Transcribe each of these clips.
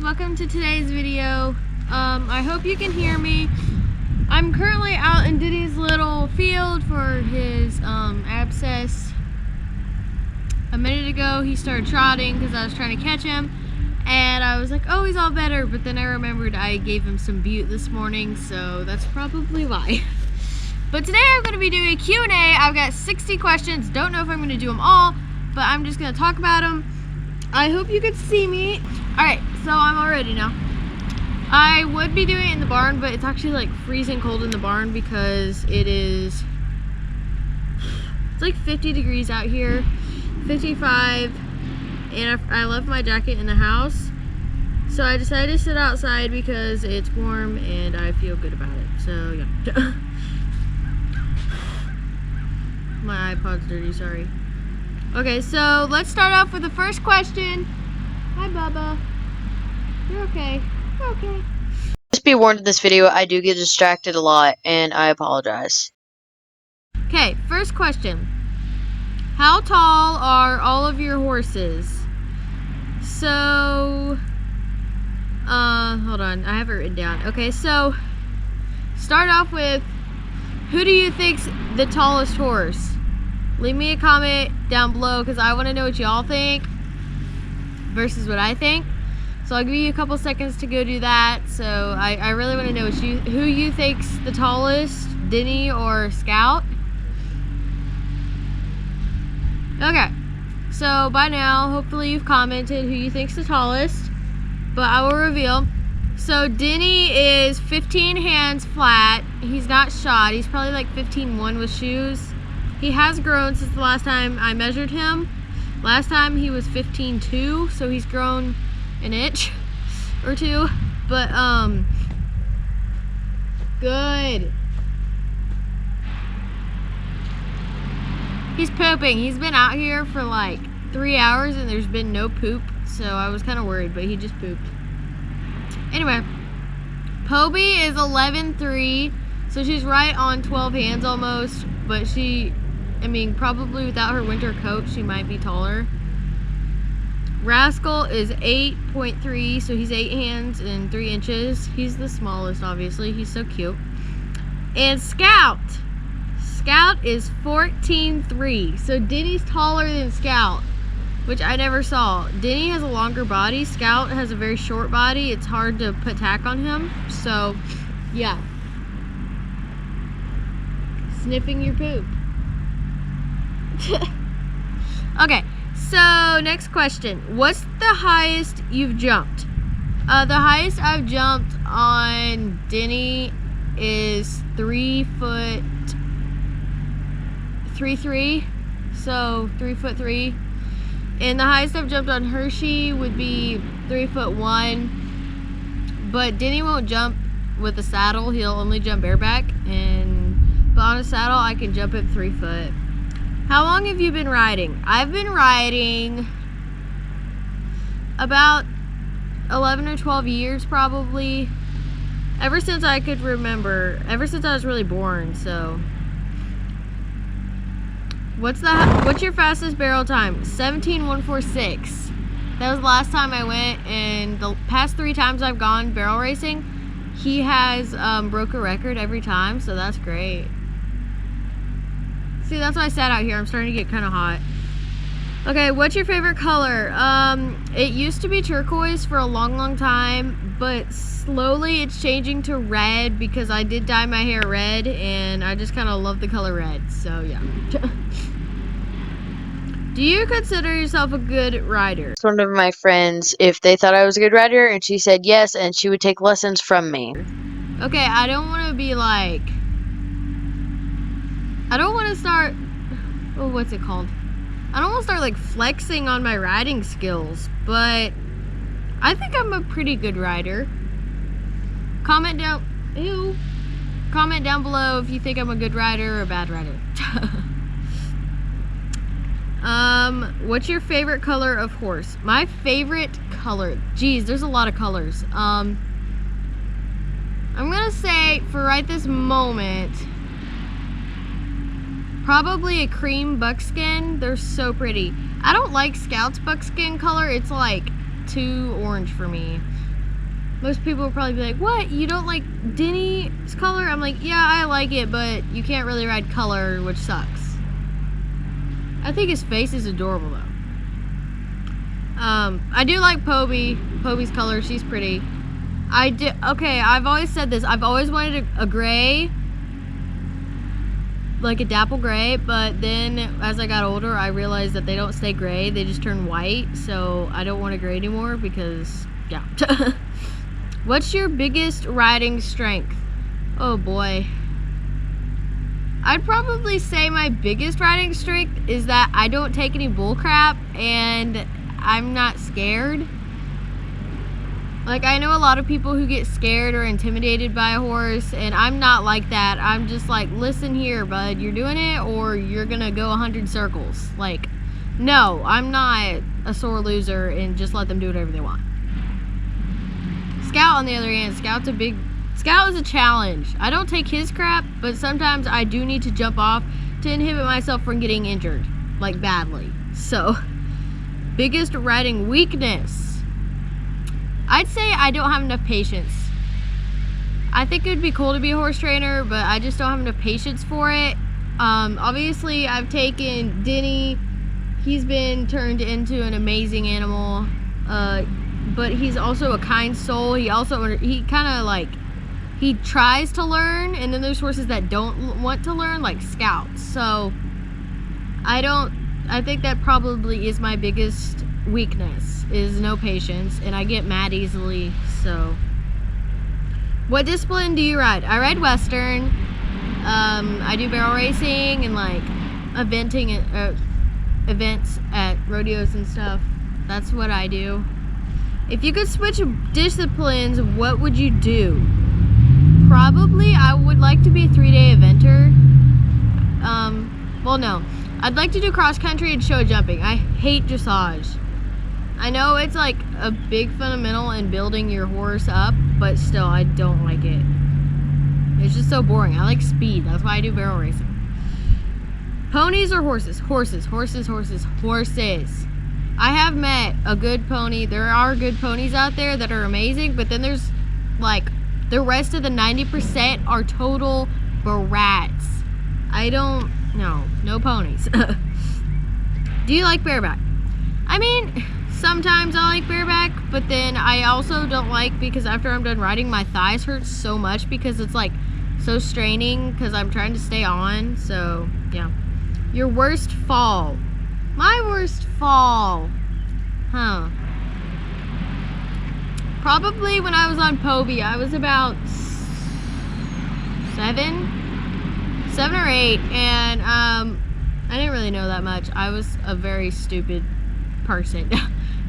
guys, welcome to today's video. I hope you can hear me. I'm currently out in Denny's little field for his abscess. A minute ago he started trotting because I was trying to catch him, and I was like, oh, he's all better, but then I remembered I gave him some bute this morning, so that's probably why. But today I'm going to be doing a Q&A. I've got 60 questions. Don't know if I'm going to do them all, but I'm just going to talk about them. I hope you could see me. Alright, so I'm all ready now. I would be doing it in the barn, but it's actually like freezing cold in the barn because it's like 50 degrees out here, 55, and I left my jacket in the house. So I decided to sit outside because it's warm and I feel good about it. So yeah. My iPod's dirty, sorry. Okay, so let's start off with the first question. Hi, Bubba. You're okay. You're okay. Just be warned in this video, I do get distracted a lot, and I apologize. Okay, first question. How tall are all of your horses? So, hold on. I have it written down. Okay, so, start off with, who do you think's the tallest horse? Leave me a comment down below because I want to know what y'all think versus what I think. So I'll give you a couple seconds to go do that. So I really want to know who you think's the tallest, Denny or Scout. Okay, so by now hopefully you've commented who you think's the tallest, but I will reveal. So Denny is 15 hands flat. He's not shod. He's probably like 15.1 with shoes. He has grown since the last time I measured him. Last time he was 15.2, so he's grown an inch or two. But, good. He's pooping. He's been out here for like 3 hours and there's been no poop, so I was kind of worried, but he just pooped. Anyway, Poby is 11.3, so she's right on 12 hands almost, but probably without her winter coat, she might be taller. Rascal is 8.3, so he's 8 hands and 3 inches. He's the smallest, obviously. He's so cute. And Scout is 14.3, so Denny's taller than Scout, which I never saw. Denny has a longer body. Scout has a very short body. It's hard to put tack on him, so yeah. Sniffing your poop. Okay, so next question. What's the highest you've jumped? The highest I've jumped on Denny is 3'3", so 3'3". And the highest I've jumped on Hershey would be 3'1". But Denny won't jump with a saddle. He'll only jump bareback. But on a saddle, I can jump at 3 foot. How long have you been riding? I've been riding about 11 or 12 years probably. Ever since I could remember. Ever since I was really born, so. What's your fastest barrel time? 17.146. That was the last time I went, and the past 3 times I've gone barrel racing, he has broke a record every time, so that's great. See, that's why I sat out here. I'm starting to get kind of hot. Okay, what's your favorite color? It used to be turquoise for a long time, but slowly it's changing to red because I did dye my hair red, and I just kind of love the color red, so yeah. Do you consider yourself a good rider? It's one of my friends, if they thought I was a good rider, and she said yes, and she would take lessons from me. Okay, I don't want to be like... I don't want to start... Oh, what's it called? I don't want to start like flexing on my riding skills, but I think I'm a pretty good rider. Comment down below if you think I'm a good rider or a bad rider. What's your favorite color of horse? My favorite color, geez, there's a lot of colors. I'm gonna say for right this moment, probably a cream buckskin. They're so pretty. I don't like Scout's buckskin color. It's like too orange for me. Most people will probably be like, what? You don't like Denny's color? I'm like, yeah, I like it, but you can't really ride color, which sucks. I think his face is adorable, though. I do like Poby's color. She's pretty. Okay, I've always said this. I've always wanted a gray, like a dapple gray, but then as I got older, I realized that they don't stay gray. They just turn white, so I don't want a gray anymore because, yeah. What's your biggest riding strength? Oh boy. I'd probably say my biggest riding strength is that I don't take any bull crap and I'm not scared. Like, I know a lot of people who get scared or intimidated by a horse, and I'm not like that. I'm just like, listen here, bud, you're doing it or you're gonna go 100 circles. Like, no, I'm not a sore loser and just let them do whatever they want. Scout, on the other hand, Scout is a challenge. I don't take his crap, but sometimes I do need to jump off to inhibit myself from getting injured, like badly. So, biggest riding weakness. I'd say I don't have enough patience. I think it would be cool to be a horse trainer, but I just don't have enough patience for it. Obviously, I've taken Denny. He's been turned into an amazing animal. But he's also a kind soul. He kind of like, he tries to learn, and then there's horses that don't want to learn, like Scouts. So I think that probably is my biggest weakness, is no patience, and I get mad easily. So what discipline do you ride? I ride Western. I do barrel racing and like events at rodeos and stuff. That's what I do. If you could switch disciplines, what would you do? Probably I would like to be a 3-day eventer. Well, no. I'd like to do cross country and show jumping. I hate dressage. I know it's like a big fundamental in building your horse up, but still, I don't like it. It's just so boring. I like speed. That's why I do barrel racing. Ponies or horses? Horses, horses, horses, horses. I have met a good pony. There are good ponies out there that are amazing, but then there's like the rest of the 90% are total brats. No ponies. Do you like bareback? I mean, sometimes I like bareback, but then I also don't like, because after I'm done riding, my thighs hurt so much because it's like so straining because I'm trying to stay on. So yeah. Your worst fall? My worst fall, probably when I was on Poby. I was about 7 or 8, and I didn't really know that much. I was a very stupid person.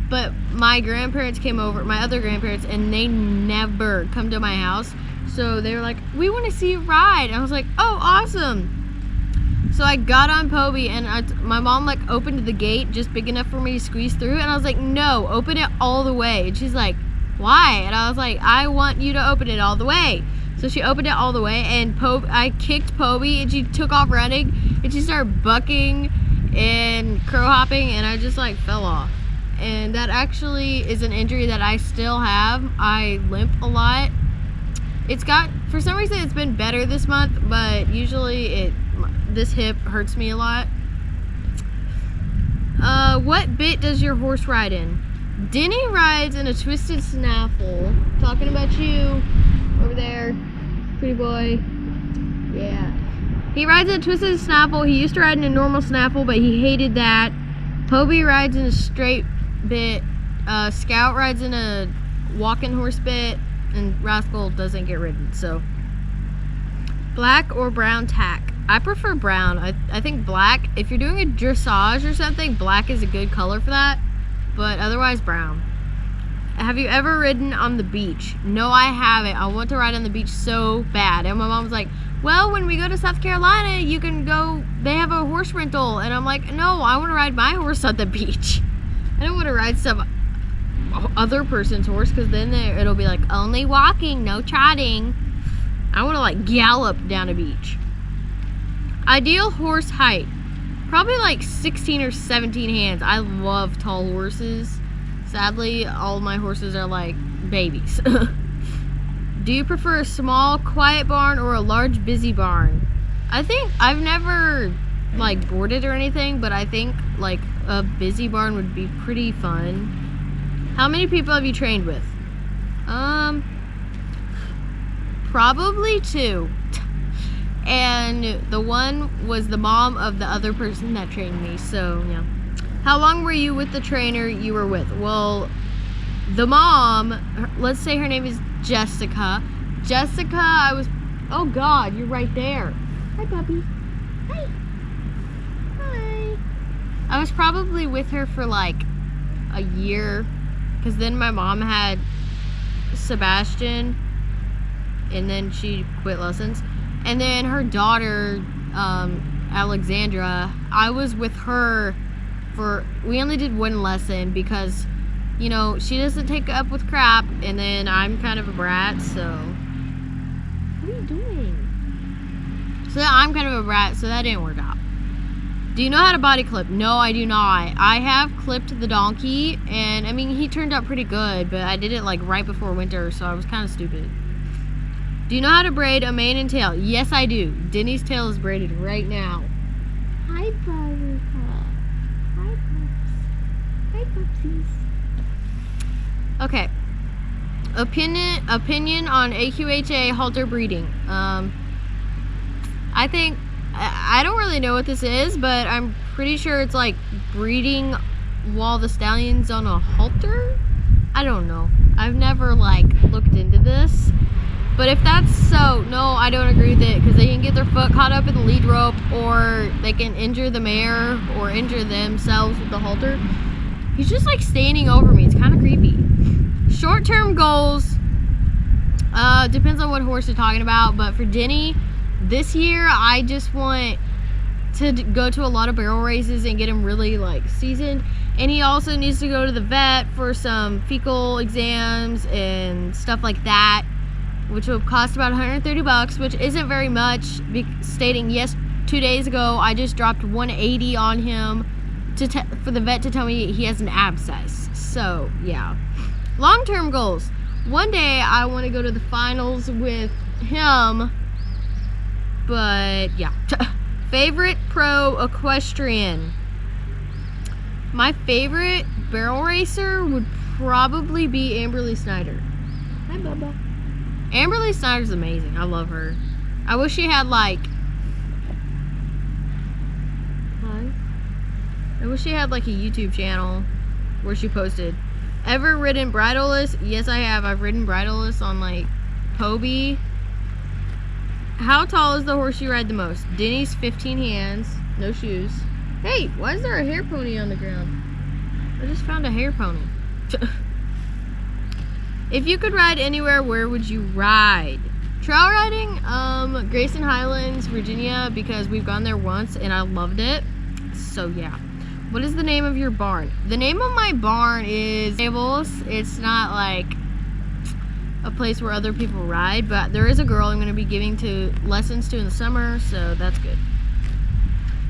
But my grandparents came over, my other grandparents, and they never come to my house. So they were like, we want to see you ride. And I was like, oh, awesome. So I got on Poby, and my mom like opened the gate just big enough for me to squeeze through, and I was like, no, open it all the way. And she's like, why? And I was like, I want you to open it all the way. So she opened it all the way, and I kicked Poby, and she took off running, and she started bucking and crow hopping, and I just like fell off. And that actually is an injury that I still have. I limp a lot. For some reason it's been better this month, but usually this hip hurts me a lot. What bit does your horse ride in? Denny rides in a twisted snaffle. Talking about you over there, pretty boy. Yeah. He rides in a twisted snaffle. He used to ride in a normal snaffle, but he hated that. Poby rides in a straight bit. Scout rides in a walking horse bit, and Rascal doesn't get ridden. So, black or brown tack? I prefer brown. I think black, if you're doing a dressage or something, black is a good color for that, but otherwise brown. Have you ever ridden on the beach? No, I haven't. I want to ride on the beach so bad. And my mom was like, well, when we go to South Carolina, you can go, they have a horse rental. And I'm like, no, I want to ride my horse on the beach. I don't want to ride some other person's horse, because then it'll be like, only walking, no trotting. I want to like gallop down a beach. Ideal horse height? Probably like 16 or 17 hands. I love tall horses. Sadly, all my horses are like babies. Do you prefer a small, quiet barn or a large, busy barn? I think I've never like boarded or anything, but I think like a busy barn would be pretty fun. How many people have you trained with? Probably 2. And the one was the mom of the other person that trained me, so yeah. How long were you with the trainer you were with? Well, the mom, let's say her name is Jessica. Jessica, I was, oh God, you're right there. Hi, puppy. Hi. Hi. I was probably with her for like a year, because then my mom had Sebastian, and then she quit lessons. And then her daughter, Alexandra, I was with her for, we only did 1 lesson because, you know, she doesn't take up with crap, and then I'm kind of a brat, so. What are you doing? So I'm kind of a brat, so that didn't work out. Do you know how to body clip? No, I do not. I have clipped the donkey, and I mean, he turned out pretty good, but I did it like right before winter, so I was kind of stupid. Do you know how to braid a mane and tail? Yes, I do. Denny's tail is braided right now. Hi, Buttercup. Hi, pups. Hi, pupsies. Okay. Opinion on AQHA halter breeding. I think I don't really know what this is, but I'm pretty sure it's like breeding while the stallion's on a halter. I don't know. I've never like looked into this. But if that's so, no, I don't agree with it, because they can get their foot caught up in the lead rope, or they can injure the mare or injure themselves with the halter. He's just like standing over me. It's kind of creepy. Short-term goals, depends on what horse you're talking about, but for Denny, this year I just want to go to a lot of barrel races and get him really like seasoned. And he also needs to go to the vet for some fecal exams and stuff like that, which will cost about $130, which isn't very much, stating yes, 2 days ago I just dropped $180 on him for the vet to tell me he has an abscess. So yeah. Long-term goals. One day I want to go to the finals with him, but yeah. Favorite pro equestrian. My favorite barrel racer would probably be Amberly Snyder. Hi, Bubba. Amberly Snyder's amazing. I love her. I wish she had like, I wish she had like a YouTube channel where she posted. Ever ridden bridleless? Yes, I have. I've ridden bridleless on like Poby. How tall is the horse you ride the most? Denny's 15 hands, no shoes. Hey, why is there a hair pony on the ground? I just found a hair pony. If you could ride anywhere, where would you ride? Trail riding, Grayson Highlands, Virginia, because we've gone there once and I loved it. So yeah. What is the name of your barn? The name of my barn is Stables. It's not like a place where other people ride, but there is a girl I'm going to be giving lessons to in the summer, so that's good.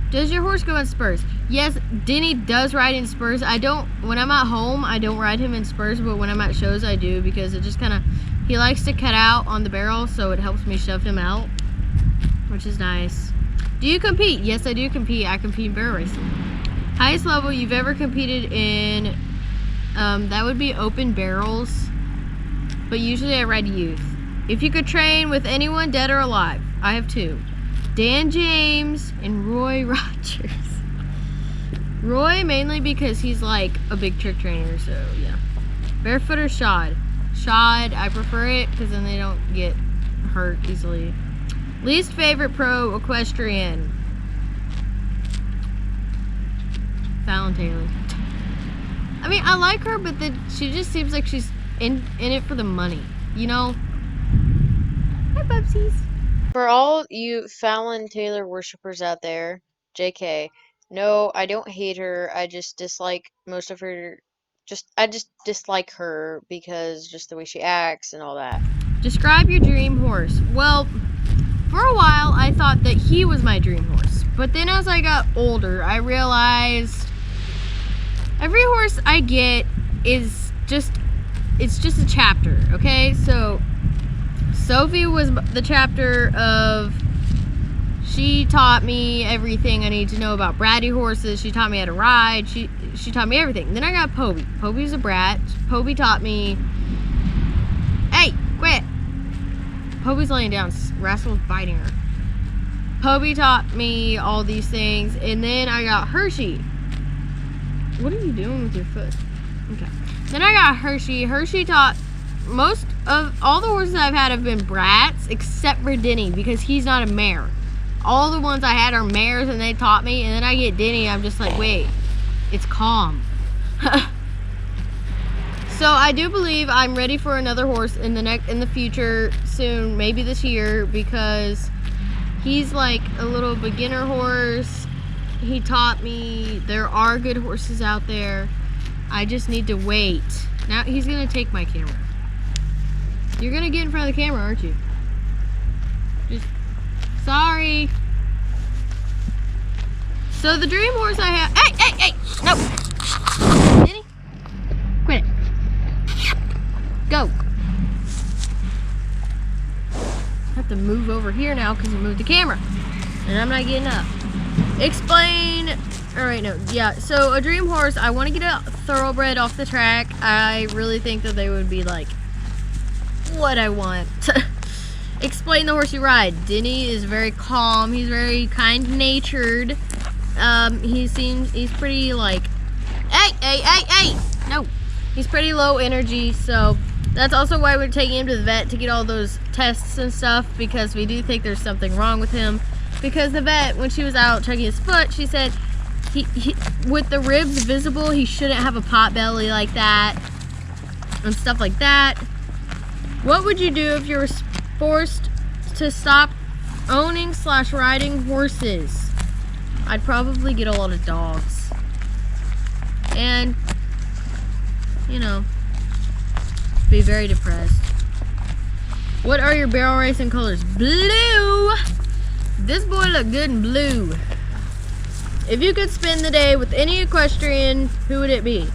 Does your horse go in spurs? Yes, Denny does ride in spurs. I don't, when I'm at home, I don't ride him in spurs, but when I'm at shows, I do, because it just kind of, he likes to cut out on the barrel, so it helps me shove him out, which is nice. Do you compete? Yes, I do compete. I compete in barrel racing. Highest level you've ever competed in, that would be open barrels, but usually I ride youth. If you could train with anyone dead or alive, I have 2. Dan James and Roy Rogers. Roy mainly because he's like a big trick trainer, so yeah. Barefoot or shod? Shod, I prefer it because then they don't get hurt easily. Least favorite pro equestrian? Fallon Taylor. I mean, I like her, but she just seems like she's in it for the money, you know? Hi, Bubsies. For all you Fallon Taylor worshippers out there, JK, no, I don't hate her. I just dislike most of her. I just dislike her because just the way she acts and all that. Describe your dream horse. Well, for a while I thought that he was my dream horse, but then as I got older, I realized every horse I get is just, it's just a chapter, okay? So Sophie was the chapter of, she taught me everything I need to know about bratty horses. She taught me how to ride. She taught me everything. Then I got Poby. Poby's a brat. Poby taught me, hey, quit. Poby's laying down. Rascal's biting her. Poby taught me all these things. And then I got Hershey. What are you doing with your foot? Okay. Then I got Hershey. Hershey taught, most of all the horses I've had have been brats, except for Denny, because he's not a mare. All the ones I had are mares, and they taught me. And then I get Denny, I'm just like, wait, it's calm. So I do believe I'm ready for another horse in the future soon, maybe this year, because he's like a little beginner horse. He taught me there are good horses out there. I just need to wait. Now he's gonna take my camera. You're gonna get in front of the camera, aren't you? Just sorry. So the dream horse I have. Hey! No. Denny, quit it. Go. I have to move over here now because we moved the camera, and I'm not getting up. Explain. All right, no, yeah. So a dream horse, I want to get a thoroughbred off the track. I really think that they would be like what I want. Explain the horse you ride. Denny is very calm. He's very kind-natured. He's pretty like, hey. No, he's pretty low energy. So that's also why we're taking him to the vet to get all those tests and stuff, because we do think there's something wrong with him. Because the vet, when she was out checking his foot, she said he with the ribs visible, he shouldn't have a pot belly like that and stuff like that. What would you do if you were forced to stop owning / riding horses? I'd probably get a lot of dogs. And, you know, be very depressed. What are your barrel racing colors? Blue! This boy looked good in blue. If you could spend the day with any equestrian, who would it be?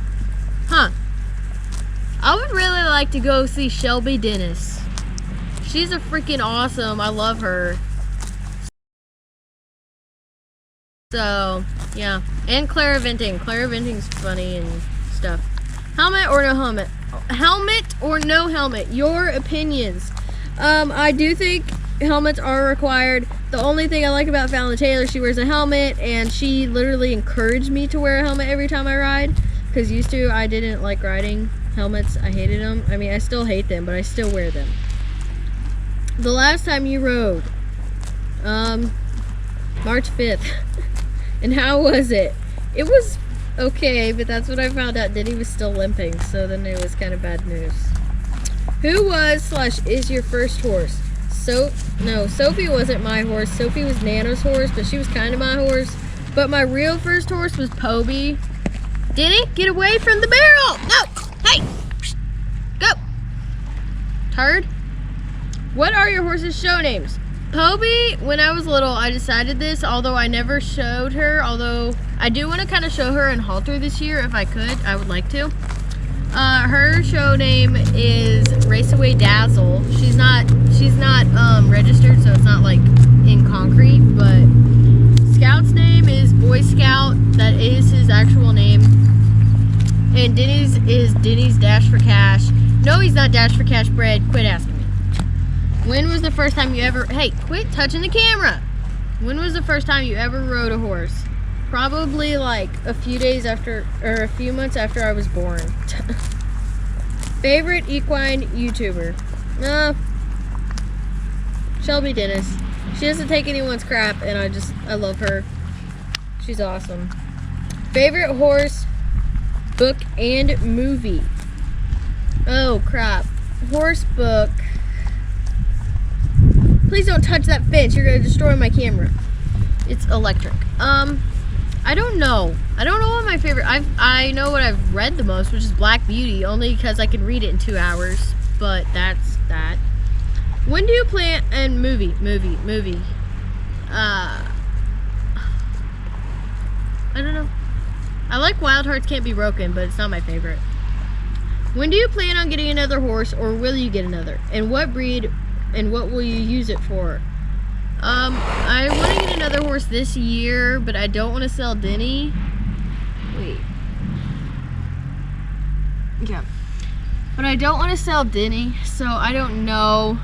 Huh. I would really like to go see Shelby Dennis. She's a freaking awesome. I love her. So, yeah. And Clara Venting. Clara Venting's funny and stuff. Helmet or no helmet? Helmet or no helmet? Your opinions. I do think helmets are required. The only thing I like about Fallon Taylor, she wears a helmet, and she literally encouraged me to wear a helmet every time I ride. Because used to, I didn't like riding helmets. I hated them. I mean, I still hate them, but I still wear them. The last time you rode? March 5th. And how was it? It was okay, but that's when I found out Denny was still limping, so then it was kind of bad news. Who was / is your first horse? No, Sophie wasn't my horse. Sophie was Nana's horse, but she was kind of my horse. But my real first horse was Poby. Denny, get away from the barrel! No! Hey! Go! Turd. What are your horse's show names? Poby, when I was little, I decided this, although I never showed her, although I do want to kind of show her in halter this year, if I could. I would like to. Her show name is Raceaway Dazzle. She's not registered, so it's not like in concrete, but Scout's name is Boy Scout. That is his actual name. And Denny's is Denny's Dash for Cash. No, he's not Dash for Cash bred. Quit asking me. When was the first time you ever... Hey, quit touching the camera. When was the first time you ever rode a horse? Probably like a few days after, or a few months after I was born. Favorite equine YouTuber? Shelby Dennis. She doesn't take anyone's crap, and I love her. She's awesome. Favorite horse, book, and movie? Oh, crap. Horse book. Please don't touch that fence. You're going to destroy my camera. It's electric. I don't know. I don't know what my favorite... I know what I've read the most, which is Black Beauty, only because I can read it in 2 hours. But that's that. When do you plan... And movie. I don't know. I like Wild Hearts Can't Be Broken, but it's not my favorite. When do you plan on getting another horse, or will you get another? And what breed And what will you use it for? I want to get another horse this year, but I don't want to sell Denny. Wait. Yeah. But I don't want to sell Denny, so I don't know.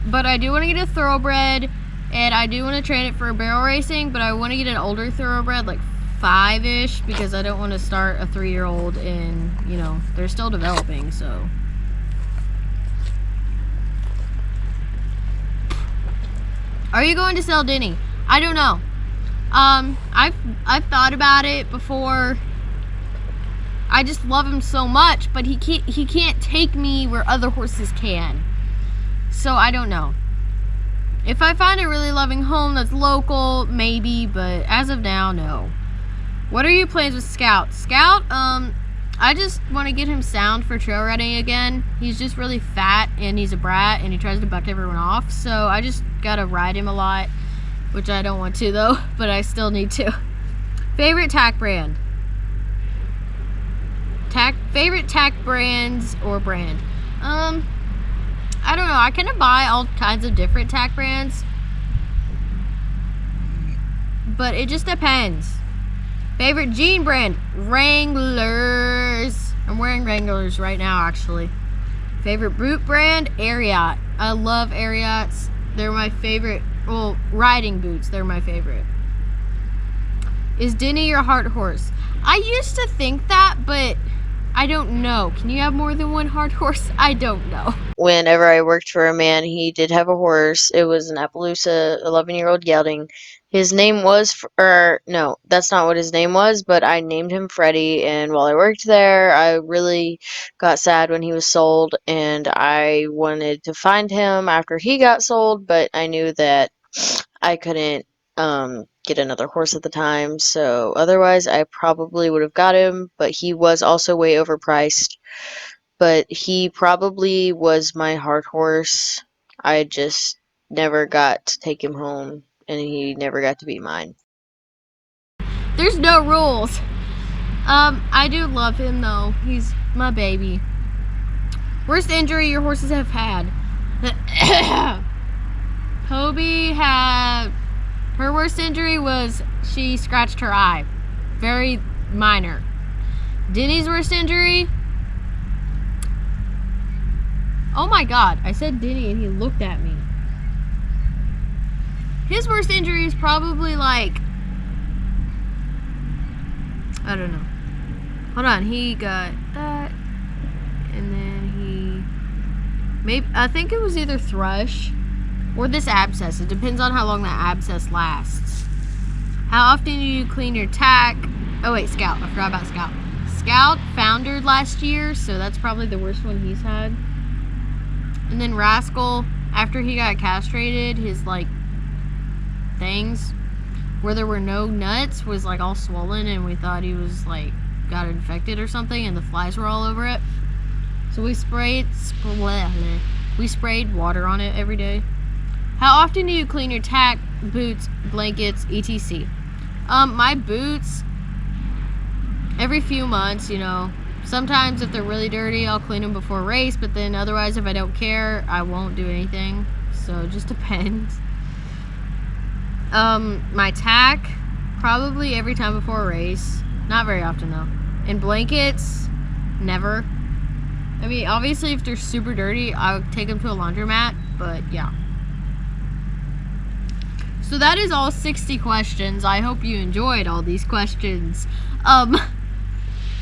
But I do want to get a thoroughbred, and I do want to train it for barrel racing, but I want to get an older thoroughbred, like 5-ish, because I don't want to start a 3-year-old and, you know, they're still developing, so. Are you going to sell Denny? I don't know. I've thought about it before. I just love him so much, but he can't take me where other horses can. So I don't know. If I find a really loving home that's local, maybe, but as of now, no. What are your plans with Scout? Scout, I just want to get him sound for trail riding again. He's just really fat and he's a brat and he tries to buck everyone off. So I just gotta ride him a lot, which I don't want to though, but I still need to. Favorite tack brand? Favorite tack brands or brand? I don't know. I kind of buy all kinds of different tack brands, but it just depends. Favorite jean brand? Wranglers. I'm wearing Wranglers right now, actually. Favorite boot brand? Ariat. I love Ariats. They're my favorite. Well, riding boots. They're my favorite. Is Denny your heart horse? I used to think that, but I don't know. Can you have more than one heart horse? I don't know. Whenever I worked for a man, he did have a horse. It was an Appaloosa 11-year-old gelding. His name was, no, that's not what his name was, but I named him Freddie, and while I worked there, I really got sad when he was sold, and I wanted to find him after he got sold, but I knew that I couldn't get another horse at the time, so otherwise I probably would have got him, but he was also way overpriced. But he probably was my heart horse. I just never got to take him home, and he never got to be mine. There's no rules. I do love him though. He's my baby. Worst injury your horses have had? Hobie had, her worst injury was she scratched her eye. Very minor. Denny's worst injury? Oh my god, I said Denny and he looked at me. His worst injury is probably like, I don't know. Hold on, he got that, and then maybe, I think it was either thrush or this abscess. It depends on how long that abscess lasts. How often do you clean your tack? Oh wait, Scout, I forgot about Scout. Scout foundered last year, so that's probably the worst one he's had. And then Rascal, after he got castrated, his like things where there were no nuts was like all swollen, and we thought he was like got infected or something, and the flies were all over it. So we sprayed water on it every day. How often do you clean your tack, boots, blankets, etc.? My boots every few months, you know. Sometimes if they're really dirty, I'll clean them before a race, but then otherwise if I don't care, I won't do anything. So it just depends. My tack, probably every time before a race. Not very often though. And blankets, never. I mean, obviously if they're super dirty, I'll take them to a laundromat, but yeah. So that is all 60 questions. I hope you enjoyed all these questions.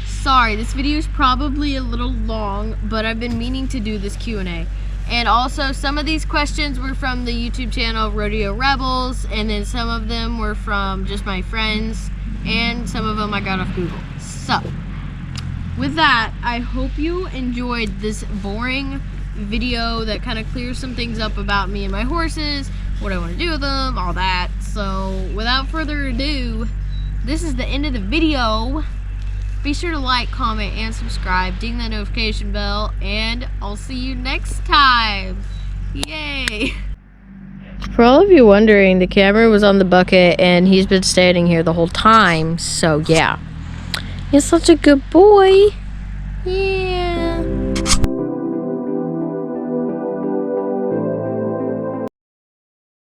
Sorry, this video is probably a little long, but I've been meaning to do this Q&A. And also, some of these questions were from the YouTube channel Rodeo Rebels, and then some of them were from just my friends, and some of them I got off Google. So, with that, I hope you enjoyed this boring video that kind of clears some things up about me and my horses, what I want to do with them, all that. So, without further ado, this is the end of the video. Be sure to like, comment, and subscribe. Ding that notification bell, and I'll see you next time. Yay! For all of you wondering, the camera was on the bucket, and he's been standing here the whole time, so yeah. He's such a good boy. Yeah.